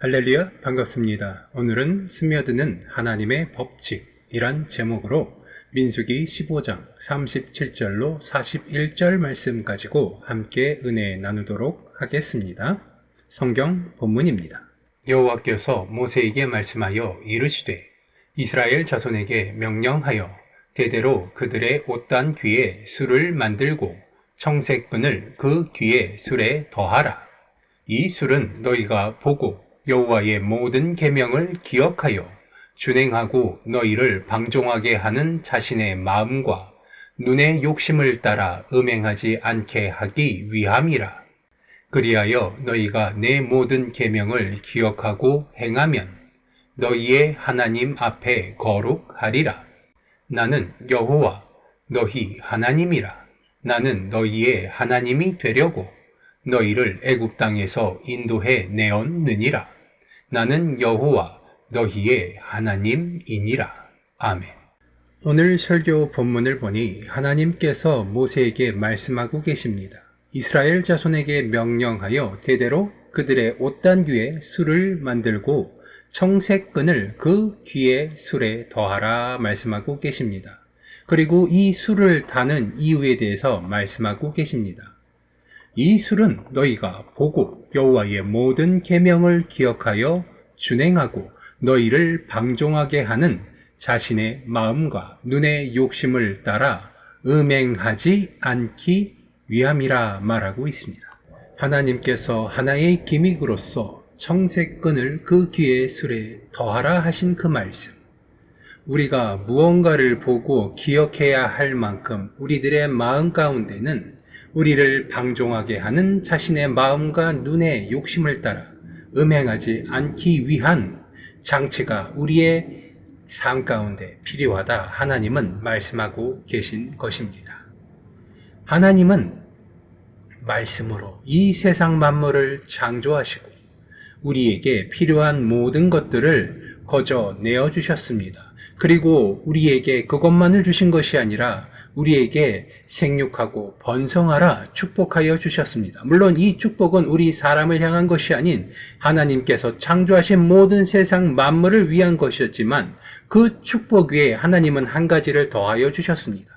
할렐루야, 반갑습니다. 오늘은 스며드는 하나님의 법칙이란 제목으로 민수기 15장 37절로 41절 말씀 가지고 함께 은혜 나누도록 하겠습니다. 성경 본문입니다. 여호와께서 모세에게 말씀하여 이르시되 이스라엘 자손에게 명령하여 대대로 그들의 옷단 귀에 술을 만들고 청색끈을 그 귀에 술에 더하라. 이 술은 너희가 보고 여호와의 모든 계명을 기억하여 준행하고 너희를 방종하게 하는 자신의 마음과 눈의 욕심을 따라 음행하지 않게 하기 위함이라. 그리하여 너희가 내 모든 계명을 기억하고 행하면 너희의 하나님 앞에 거룩하리라. 나는 여호와 너희 하나님이라. 나는 너희의 하나님이 되려고 너희를 애굽 땅에서 인도해 내었느니라. 나는 여호와 너희의 하나님이니라. 아멘. 오늘 설교 본문을 보니 하나님께서 모세에게 말씀하고 계십니다. 이스라엘 자손에게 명령하여 대대로 그들의 옷단 귀에 술을 만들고 청색끈을 그 귀에 술에 더하라 말씀하고 계십니다. 그리고 이 술을 다는 이유에 대해서 말씀하고 계십니다. 이 술은 너희가 보고 여호와의 모든 계명을 기억하여 준행하고 너희를 방종하게 하는 자신의 마음과 눈의 욕심을 따라 음행하지 않기 위함이라 말하고 있습니다. 하나님께서 하나의 기믹으로서 청색끈을 그 귀의 술에 더하라 하신 그 말씀, 우리가 무언가를 보고 기억해야 할 만큼 우리들의 마음 가운데는 우리를 방종하게 하는 자신의 마음과 눈의 욕심을 따라 음행하지 않기 위한 장치가 우리의 삶 가운데 필요하다 하나님은 말씀하고 계신 것입니다. 하나님은 말씀으로 이 세상 만물을 창조하시고 우리에게 필요한 모든 것들을 거저 내어주셨습니다. 그리고 우리에게 그것만을 주신 것이 아니라 우리에게 생육하고 번성하라 축복하여 주셨습니다. 물론 이 축복은 우리 사람을 향한 것이 아닌 하나님께서 창조하신 모든 세상 만물을 위한 것이었지만 그 축복 위에 하나님은 한 가지를 더하여 주셨습니다.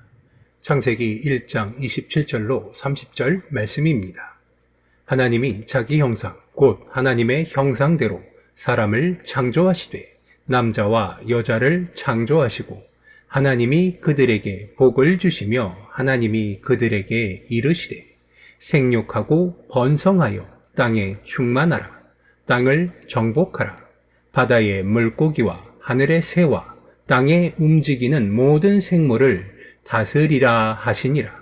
창세기 1장 27절로 30절 말씀입니다. 하나님이 자기 형상 곧 하나님의 형상대로 사람을 창조하시되 남자와 여자를 창조하시고 하나님이 그들에게 복을 주시며 하나님이 그들에게 이르시되 생육하고 번성하여 땅에 충만하라. 땅을 정복하라. 바다의 물고기와 하늘의 새와 땅에 움직이는 모든 생물을 다스리라 하시니라.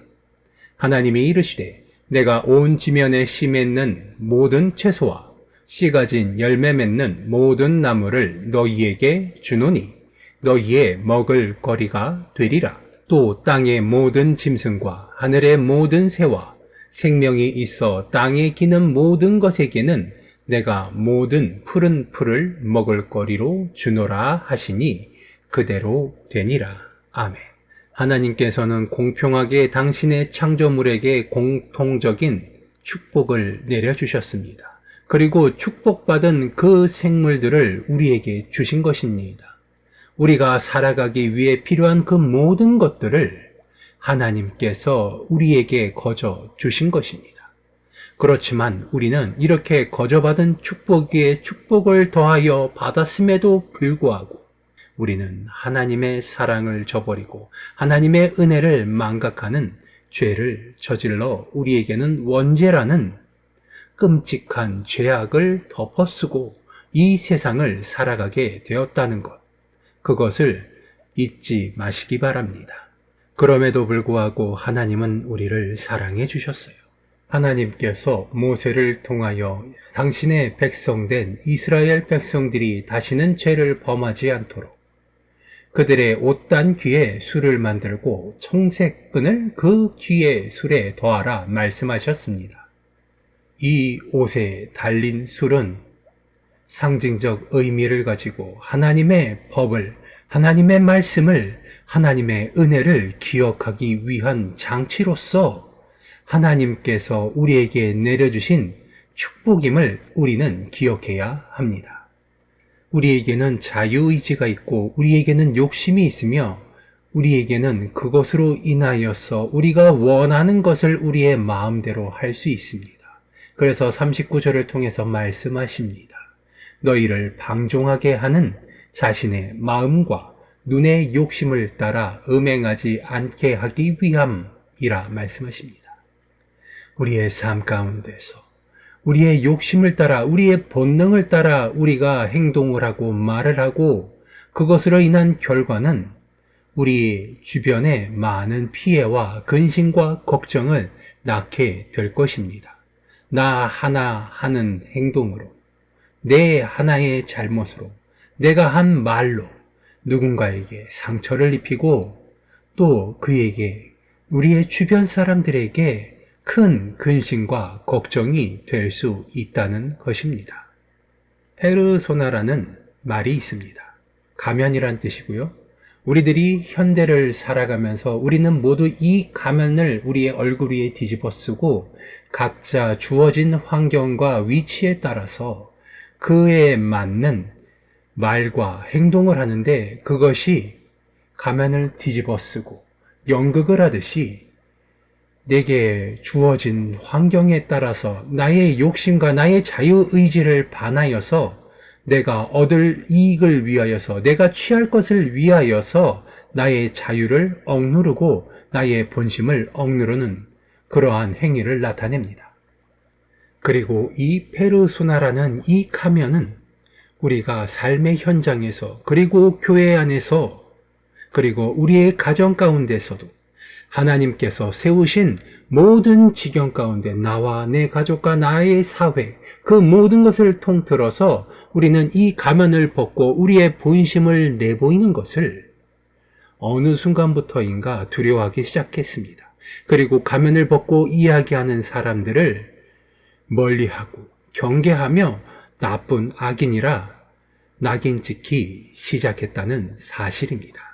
하나님이 이르시되 내가 온 지면에 씨 맺는 모든 채소와 씨 가진 열매 맺는 모든 나무를 너희에게 주노니 너희의 먹을 거리가 되리라. 또 땅의 모든 짐승과 하늘의 모든 새와 생명이 있어 땅에 기는 모든 것에게는 내가 모든 푸른 풀을 먹을 거리로 주노라 하시니 그대로 되니라. 아멘. 하나님께서는 공평하게 당신의 창조물에게 공통적인 축복을 내려주셨습니다. 그리고 축복받은 그 생물들을 우리에게 주신 것입니다. 우리가 살아가기 위해 필요한 그 모든 것들을 하나님께서 우리에게 거저 주신 것입니다. 그렇지만 우리는 이렇게 거저받은 축복 위에 축복을 더하여 받았음에도 불구하고 우리는 하나님의 사랑을 저버리고 하나님의 은혜를 망각하는 죄를 저질러 우리에게는 원죄라는 끔찍한 죄악을 덮어쓰고 이 세상을 살아가게 되었다는 것. 그것을 잊지 마시기 바랍니다. 그럼에도 불구하고 하나님은 우리를 사랑해 주셨어요. 하나님께서 모세를 통하여 당신의 백성된 이스라엘 백성들이 다시는 죄를 범하지 않도록 그들의 옷단 귀에 술을 만들고 청색끈을 그 귀에 술에 더하라 말씀하셨습니다. 이 옷에 달린 술은 상징적 의미를 가지고 하나님의 법을, 하나님의 말씀을, 하나님의 은혜를 기억하기 위한 장치로서 하나님께서 우리에게 내려주신 축복임을 우리는 기억해야 합니다. 우리에게는 자유의지가 있고 우리에게는 욕심이 있으며 우리에게는 그것으로 인하여서 우리가 원하는 것을 우리의 마음대로 할 수 있습니다. 그래서 39절을 통해서 말씀하십니다. 너희를 방종하게 하는 자신의 마음과 눈의 욕심을 따라 음행하지 않게 하기 위함이라 말씀하십니다. 우리의 삶 가운데서 우리의 욕심을 따라 우리의 본능을 따라 우리가 행동을 하고 말을 하고 그것으로 인한 결과는 우리 주변에 많은 피해와 근심과 걱정을 낳게 될 것입니다. 나 하나 하는 행동으로, 내 하나의 잘못으로, 내가 한 말로 누군가에게 상처를 입히고 또 그에게 우리의 주변 사람들에게 큰 근심과 걱정이 될 수 있다는 것입니다. 페르소나라는 말이 있습니다. 가면이란 뜻이고요. 우리들이 현대를 살아가면서 우리는 모두 이 가면을 우리의 얼굴 위에 뒤집어 쓰고 각자 주어진 환경과 위치에 따라서 그에 맞는 말과 행동을 하는데 그것이 가면을 뒤집어 쓰고 연극을 하듯이 내게 주어진 환경에 따라서 나의 욕심과 나의 자유의지를 반하여서 내가 얻을 이익을 위하여서 내가 취할 것을 위하여서 나의 자유를 억누르고 나의 본심을 억누르는 그러한 행위를 나타냅니다. 그리고 이 페르소나라는 이 가면은 우리가 삶의 현장에서 그리고 교회 안에서 그리고 우리의 가정 가운데서도 하나님께서 세우신 모든 지경 가운데 나와 내 가족과 나의 사회 그 모든 것을 통틀어서 우리는 이 가면을 벗고 우리의 본심을 내보이는 것을 어느 순간부터인가 두려워하기 시작했습니다. 그리고 가면을 벗고 이야기하는 사람들을 멀리하고 경계하며 나쁜 악인이라 낙인 찍기 시작했다는 사실입니다.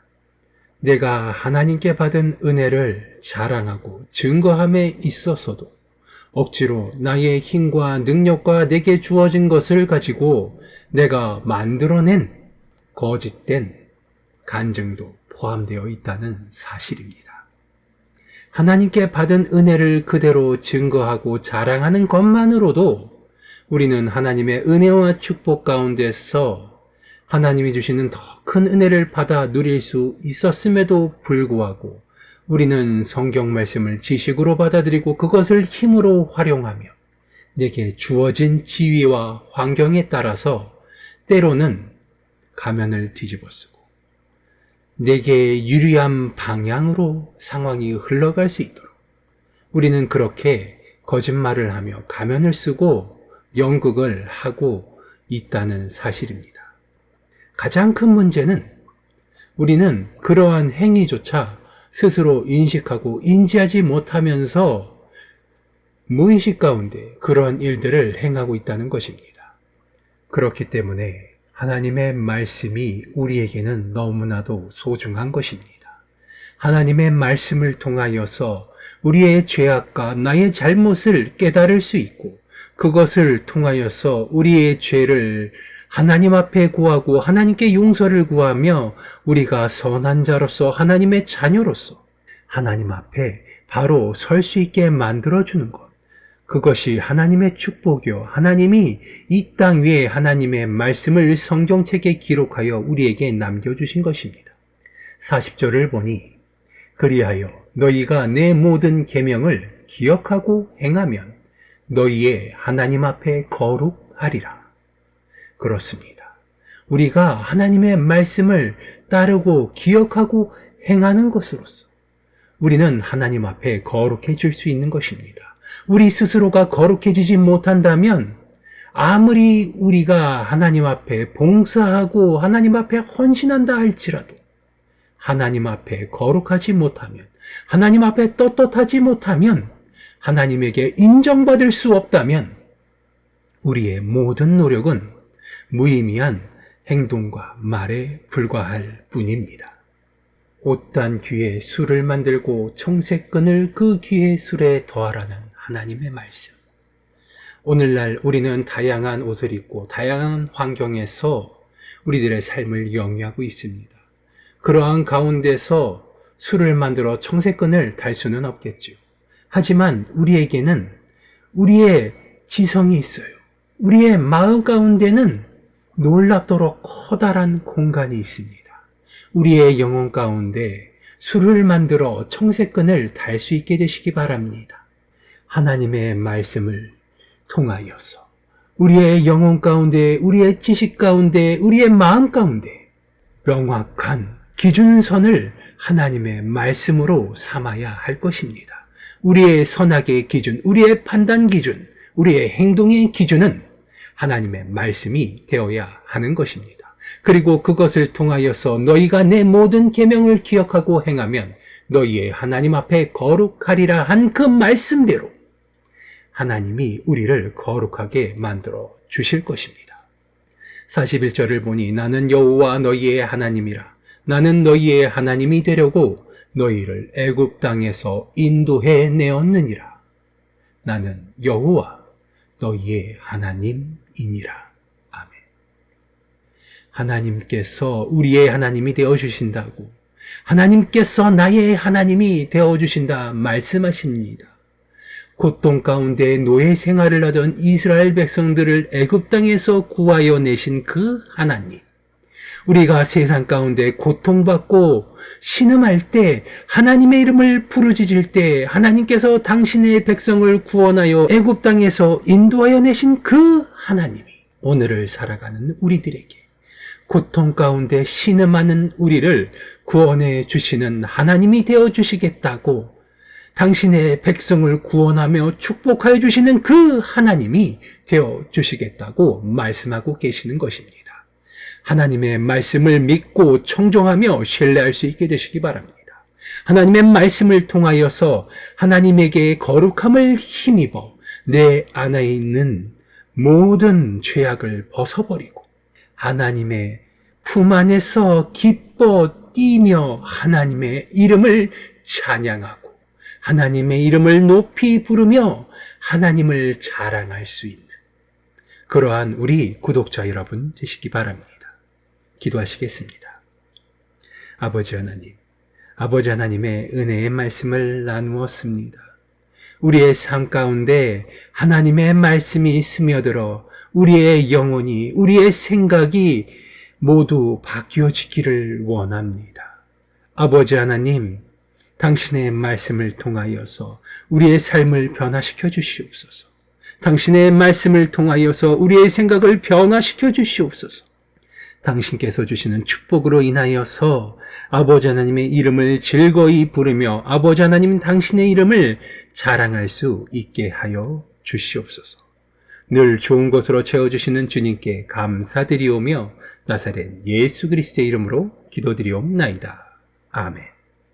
내가 하나님께 받은 은혜를 자랑하고 증거함에 있어서도 억지로 나의 힘과 능력과 내게 주어진 것을 가지고 내가 만들어낸 거짓된 간증도 포함되어 있다는 사실입니다. 하나님께 받은 은혜를 그대로 증거하고 자랑하는 것만으로도 우리는 하나님의 은혜와 축복 가운데서 하나님이 주시는 더 큰 은혜를 받아 누릴 수 있었음에도 불구하고 우리는 성경 말씀을 지식으로 받아들이고 그것을 힘으로 활용하며 내게 주어진 지위와 환경에 따라서 때로는 가면을 뒤집어 쓰고 내게 유리한 방향으로 상황이 흘러갈 수 있도록 우리는 그렇게 거짓말을 하며 가면을 쓰고 연극을 하고 있다는 사실입니다. 가장 큰 문제는 우리는 그러한 행위조차 스스로 인식하고 인지하지 못하면서 무의식 가운데 그러한 일들을 행하고 있다는 것입니다. 그렇기 때문에 하나님의 말씀이 우리에게는 너무나도 소중한 것입니다. 하나님의 말씀을 통하여서 우리의 죄악과 나의 잘못을 깨달을 수 있고 그것을 통하여서 우리의 죄를 하나님 앞에 구하고 하나님께 용서를 구하며 우리가 선한 자로서 하나님의 자녀로서 하나님 앞에 바로 설 수 있게 만들어주는 것. 그것이 하나님의 축복이요. 하나님이 이 땅 위에 하나님의 말씀을 성경책에 기록하여 우리에게 남겨주신 것입니다. 40절을 보니 그리하여 너희가 내 모든 계명을 기억하고 행하면 너희의 하나님 앞에 거룩하리라. 그렇습니다. 우리가 하나님의 말씀을 따르고 기억하고 행하는 것으로서 우리는 하나님 앞에 거룩해질 수 있는 것입니다. 우리 스스로가 거룩해지지 못한다면 아무리 우리가 하나님 앞에 봉사하고 하나님 앞에 헌신한다 할지라도 하나님 앞에 거룩하지 못하면 하나님 앞에 떳떳하지 못하면 하나님에게 인정받을 수 없다면 우리의 모든 노력은 무의미한 행동과 말에 불과할 뿐입니다. 옷단 귀에 술을 만들고 청색끈을 그 귀의 술에 더하라는 하나님의 말씀. 오늘날 우리는 다양한 옷을 입고 다양한 환경에서 우리들의 삶을 영위하고 있습니다. 그러한 가운데서 술을 만들어 청색끈을 달 수는 없겠죠. 하지만 우리에게는 우리의 지성이 있어요. 우리의 마음 가운데는 놀랍도록 커다란 공간이 있습니다. 우리의 영혼 가운데 술을 만들어 청색끈을 달 수 있게 되시기 바랍니다. 하나님의 말씀을 통하여서 우리의 영혼 가운데, 우리의 지식 가운데, 우리의 마음 가운데 명확한 기준선을 하나님의 말씀으로 삼아야 할 것입니다. 우리의 선악의 기준, 우리의 판단 기준, 우리의 행동의 기준은 하나님의 말씀이 되어야 하는 것입니다. 그리고 그것을 통하여서 너희가 내 모든 계명을 기억하고 행하면 너희의 하나님 앞에 거룩하리라 한 그 말씀대로 하나님이 우리를 거룩하게 만들어 주실 것입니다. 41절을 보니 나는 여호와 너희의 하나님이라. 나는 너희의 하나님이 되려고 너희를 애굽 땅에서 인도해 내었느니라. 나는 여호와 너희의 하나님이니라. 아멘. 하나님께서 우리의 하나님이 되어주신다고, 하나님께서 나의 하나님이 되어주신다 말씀하십니다. 고통 가운데 노예 생활을 하던 이스라엘 백성들을 애굽 땅에서 구하여 내신 그 하나님, 우리가 세상 가운데 고통받고 신음할 때, 하나님의 이름을 부르짖을 때 하나님께서 당신의 백성을 구원하여 애굽 땅에서 인도하여 내신 그 하나님이 오늘을 살아가는 우리들에게, 고통 가운데 신음하는 우리를 구원해 주시는 하나님이 되어 주시겠다고, 당신의 백성을 구원하며 축복하여 주시는 그 하나님이 되어 주시겠다고 말씀하고 계시는 것입니다. 하나님의 말씀을 믿고 청종하며 신뢰할 수 있게 되시기 바랍니다. 하나님의 말씀을 통하여서 하나님에게 거룩함을 힘입어 내 안에 있는 모든 죄악을 벗어버리고 하나님의 품 안에서 기뻐 뛰며 하나님의 이름을 찬양하고 하나님의 이름을 높이 부르며 하나님을 자랑할 수 있는 그러한 우리 구독자 여러분 되시기 바랍니다. 기도하시겠습니다. 아버지 하나님의 은혜의 말씀을 나누었습니다. 우리의 삶 가운데 하나님의 말씀이 스며들어 우리의 영혼이, 우리의 생각이 모두 바뀌어지기를 원합니다. 아버지 하나님, 당신의 말씀을 통하여서 우리의 삶을 변화시켜 주시옵소서. 당신의 말씀을 통하여서 우리의 생각을 변화시켜 주시옵소서. 당신께서 주시는 축복으로 인하여서 아버지 하나님의 이름을 즐거이 부르며 아버지 하나님 당신의 이름을 자랑할 수 있게 하여 주시옵소서. 늘 좋은 것으로 채워주시는 주님께 감사드리오며 나사렛 예수 그리스도의 이름으로 기도드리옵나이다. 아멘.